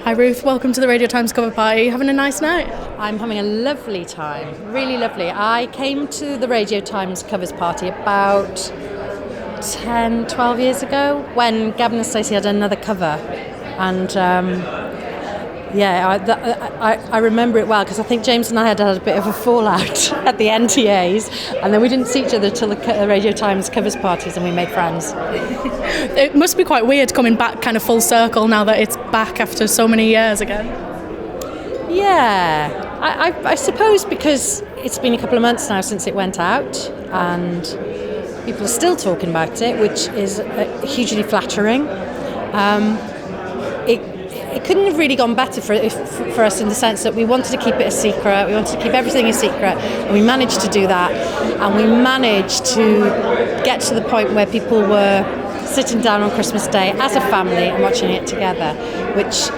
Hi Ruth, welcome to the Radio Times cover party. Are you having a nice night? I'm having a lovely time, really lovely. I came to the Radio Times covers party about 10, 12 years ago when Gavin and Stacey had another cover. And I remember it well because I think James and I had a bit of a fallout at the NTAs, and then we didn't see each other till the Radio Times covers parties, and we made friends. It must be quite weird coming back kind of full circle now that it's back after so many years again. Yeah, I suppose because it's been a couple of months now since it went out, and people are still talking about it, which is hugely flattering. It couldn't have really gone better for us in the sense that we wanted to keep it a secret, we wanted to keep everything a secret, and we managed to do that, and we managed to get to the point where people were sitting down on Christmas Day as a family and watching it together, which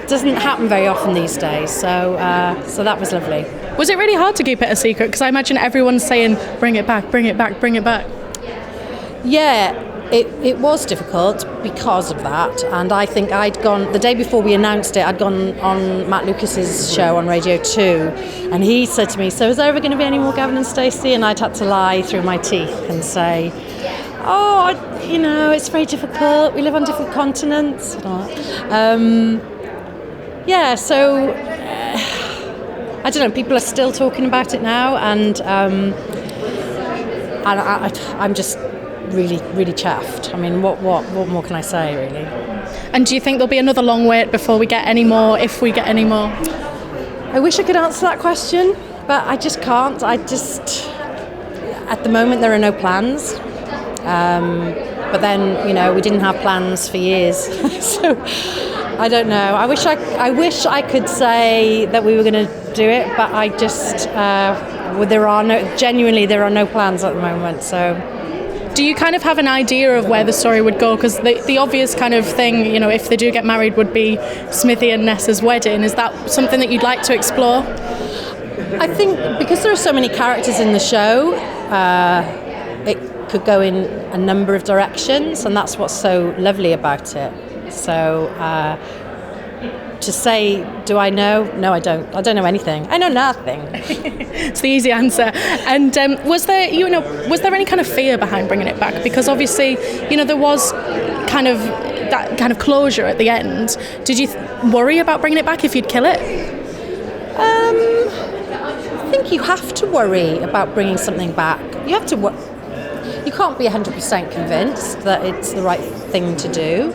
doesn't happen very often these days, so that was lovely. Was it really hard to keep it a secret? Because I imagine everyone's saying, bring it back, bring it back, bring it back. Yeah. It was difficult because of that, and I think I'd gone, the day before we announced it, I'd gone on Matt Lucas's show on Radio 2, and he said to me, so is there ever going to be any more Gavin and Stacey? And I'd had to lie through my teeth and say, it's very difficult, we live on different continents. I don't know, people are still talking about it now, and I'm just really, really chuffed. I mean, what more can I say, really? And do you think there'll be another long wait before we get any more, if we get any more? I wish I could answer that question, but I just can't. At the moment, there are no plans. But then, we didn't have plans for years. So, I don't know. I wish I could say that we were going to do it, but I just, there are no plans at the moment, so. Do you kind of have an idea of where the story would go? Because the obvious kind of thing, if they do get married, would be Smithy and Nessa's wedding. Is that something that you'd like to explore? I think because there are so many characters in the show, it could go in a number of directions, and that's what's so lovely about it. So to say, do I know? No, I don't. I don't know anything. I know nothing. It's the easy answer. And was there any kind of fear behind bringing it back? Because obviously, there was kind of that kind of closure at the end. Did you worry about bringing it back if you'd kill it? I think you have to worry about bringing something back. You have to. You can't be 100% convinced that it's the right thing to do.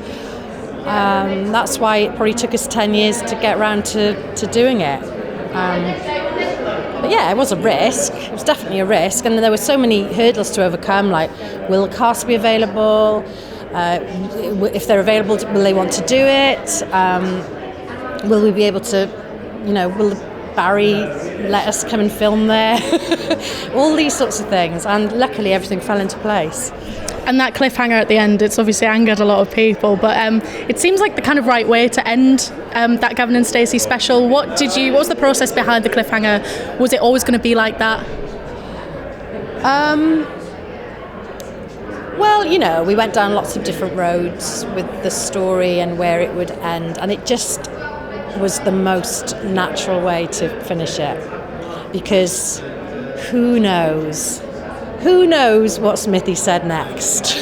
That's why it probably took us 10 years to get around to doing it. But yeah, it was a risk. It was definitely a risk. And there were so many hurdles to overcome, like, will the cast be available? If they're available, will they want to do it? Will we be able to, will Barry let us come and film there? All these sorts of things. And luckily, everything fell into place. And that cliffhanger at the end, it's obviously angered a lot of people, but it seems like the kind of right way to end that Gavin and Stacey special. What was the process behind the cliffhanger? Was it always going to be like that? Well, we went down lots of different roads with the story and where it would end, and it just was the most natural way to finish it, because who knows what Smithy said next.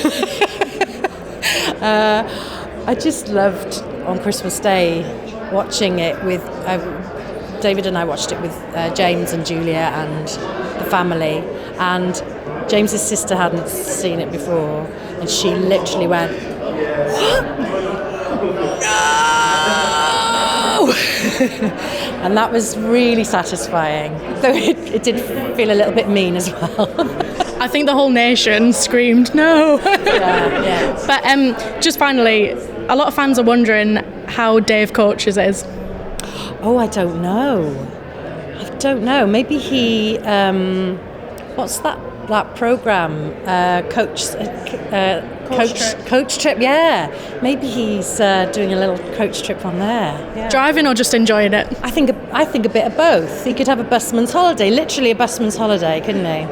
I just loved on Christmas Day watching it with David, and I watched it with James and Julia and the family, and James's sister hadn't seen it before, and she literally went, "What? No!" And that was really satisfying, though it did feel a little bit mean as well. I think the whole nation screamed no. Yeah. But just finally, a lot of fans are wondering how Dave coaches is. Oh, I don't know. Maybe he. What's that program? Coach trip. Yeah. Maybe he's doing a little coach trip on there. Yeah. Driving or just enjoying it? I think a bit of both. He could have a busman's holiday, literally a busman's holiday, couldn't he?